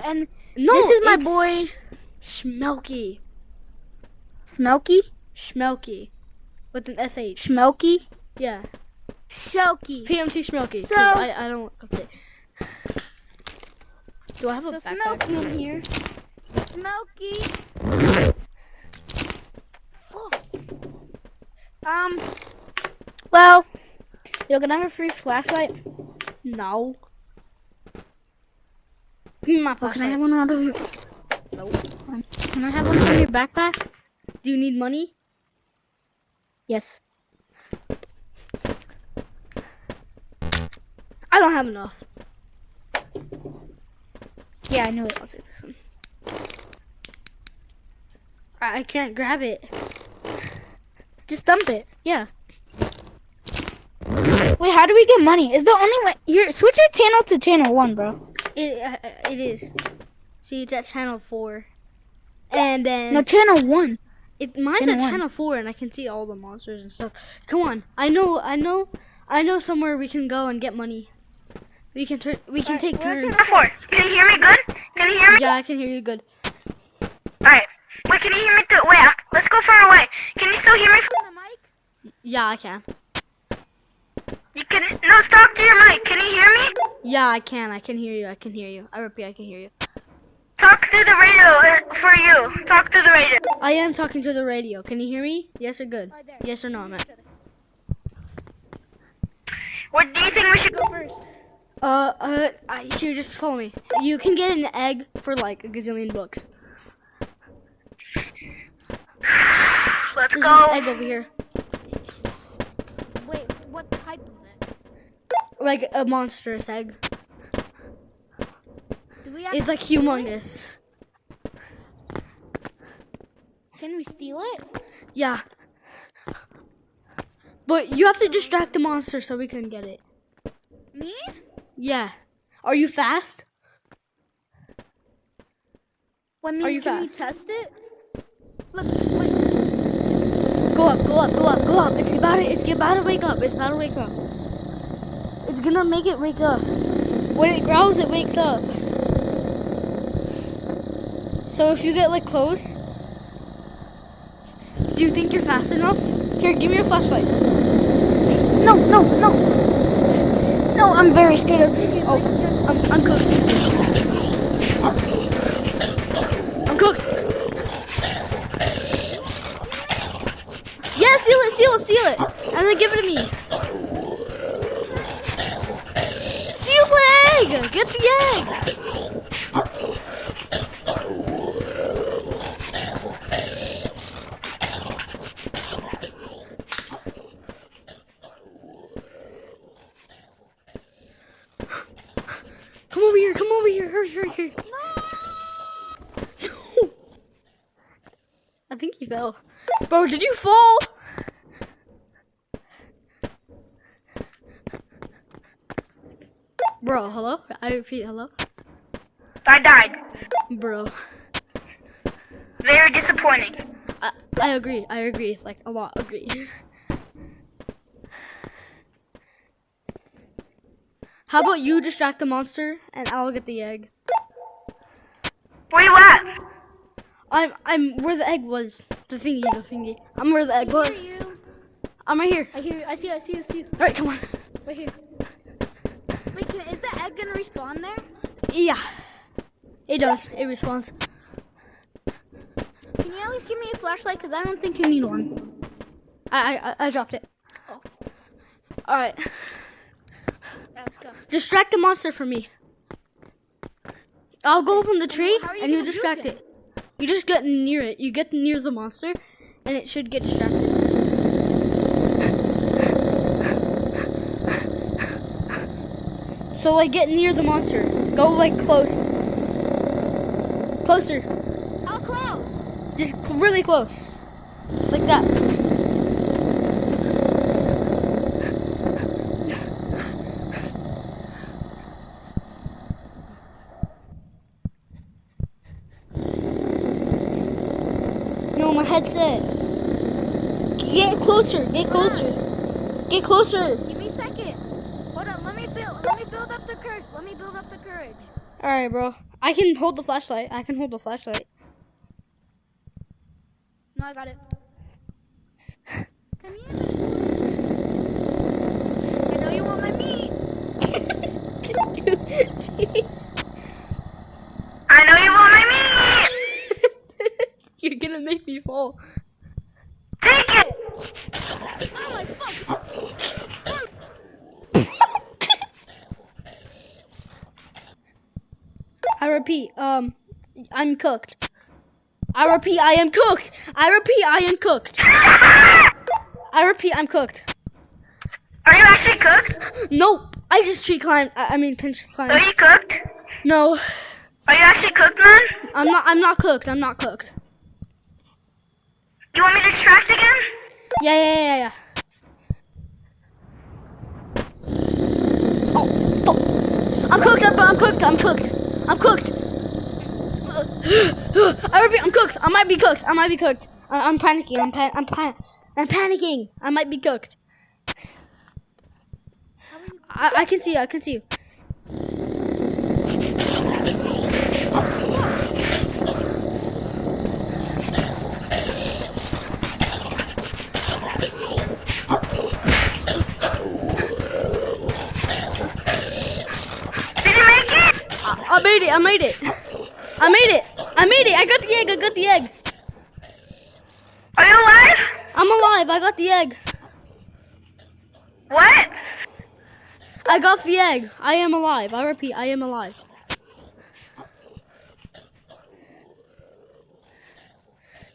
And No, this is my it's boy Schmelky. Smelky. Schmelky. With an SH. Schmelky. Yeah. Shelky. PMT Schmelky. So- I don't. Okay. Do I have a So backpack? Smelky in here. Smelky. Oh. Well, you're gonna have a free flashlight. No. Give me my Oh, can I flashlight. have one out of your? No. Can I have one from your backpack? Do you need money? Yes. I don't have enough. Yeah, I knew it. I'll take this one. I can't grab it. Just dump it. Yeah. Wait, how do we get money? Is the only way? Switch your channel to channel 1, bro. It is. See, it's at channel 4. And then No, channel 1. mine's channel at 1. channel 4, and I can see all the monsters and stuff. Come on, I know somewhere we can go and get money. We can take turns. Can you hear me good? Can you hear me? Yeah, I can hear you good. Alright. Wait, can you hear me? Wait, let's go far away. Can you still hear me? Yeah, I can. You can. No, talk to your mic. Can you hear me? Yeah, I can. I can hear you. I can hear you. I repeat, I can hear you. Talk through the radio for you. Talk through the radio. I am talking to the radio. Can you hear me? Yes or good? Yes or no, Matt? What do you think we should go? Go first. Here, just follow me. You can get an egg for like a gazillion bucks. Let's There's go. an egg over here. Wait, what type of it? Like a monstrous egg. Do we have It's like humongous. Can we steal it? Yeah. But you have to distract the monster so we can get it. Me? Yeah. Are you fast? Well, I mean, Are you can we fast? test it? Look, wait. Go up, go up, go up, go up. It's about to wake up. It's about to wake up. It's gonna make it wake up. When it growls, it wakes up. So if you get like close, do you think you're fast enough? Here, give me your flashlight. No, no, no. No, I'm very scared of this game. Oh, I'm cooked. I'm cooked. Yeah, steal it. And then give it to me. Steal the egg! Get the egg! Come over here, hurry. No! I think he fell. Bro, did you fall? Bro, hello? I repeat, hello? I died. Bro, Very disappointing. I agree, like a lot, agree. How about you distract the monster and I'll get the egg? Where you at? I'm where the egg was. The thingy. I'm where the egg was. I hear you. I'm right here. I hear you. I see you. Alright, come on. Right here. Wait, is the egg gonna respawn there? Yeah. It does. It responds. Can you at least give me a flashlight? Because I don't think you need one. I dropped it. Alright. Let's go. Distract the monster for me. I'll go up on the tree how are you and you gonna do distract that? it. You just get near it. You get near the monster and it should get distracted. So like get near the monster. Go like close. Closer. How close? Just really close. Like that. No, my headset. Get closer. Get closer. Get closer. Give me a second. Hold on. Let me build up the courage. All right, bro. I can hold the flashlight. I can hold the flashlight. No, I got it. Come here. I know you want my meat. Jeez. I know you want my meat. You're gonna make me fall. Take it. Oh my fuck. I repeat, I'm cooked. I repeat, I am cooked. I repeat, I am cooked. I repeat, I'm cooked. Are you actually cooked? Nope. I just tree climbed. I mean, pinch Are climbed. you cooked? No, Are you actually cooked, man? I'm not. I'm not cooked. I'm not cooked. You want me to distract again? Yeah. Oh, fuck. I'm cooked. I'm cooked. I'm cooked. I'm cooked. I repeat, I'm cooked. I might be cooked. I might be cooked. I'm panicking. I'm panicking. I might be cooked. I can see you. I can see you. Did you make it? I made it. I made it. I made it. I made it. I got the egg. I got the egg. Are you alive? I'm alive. I got the egg. What? I got the egg. I am alive. I repeat, I am alive.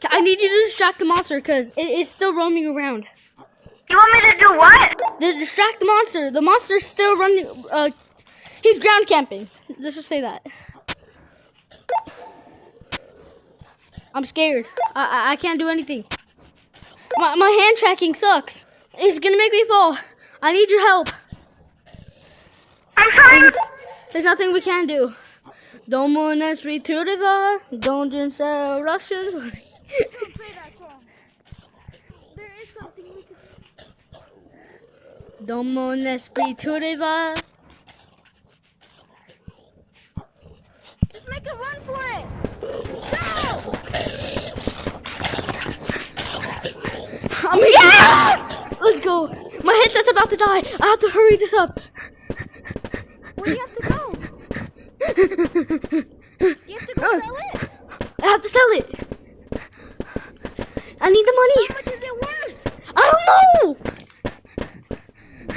I need you to distract the monster because it's still roaming around. You want me to do what? Distract the monster. The monster's still running. He's ground camping. Let's just say that. I'm scared. I can't do anything. My hand tracking sucks. It's gonna make me fall. I need your help. I'm trying. There's nothing we can do. Domo Nesri Turiva, Donjin Sell Russians. Play that song. There is something we can. Domo Nesri Turiva. Just make a run for it. Go! Let's go. My headset's about to die. I have to hurry this up. Where do you have to go? You have to go sell it. I have to sell it. I need the How money. much is it worth? I don't know.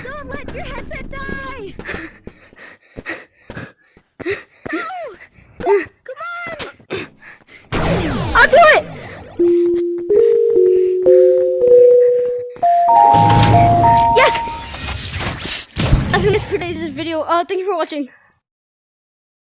Don't let your headset die. No! Come on! I'll do it. Yes. That's gonna it for today's video. Thank you for watching.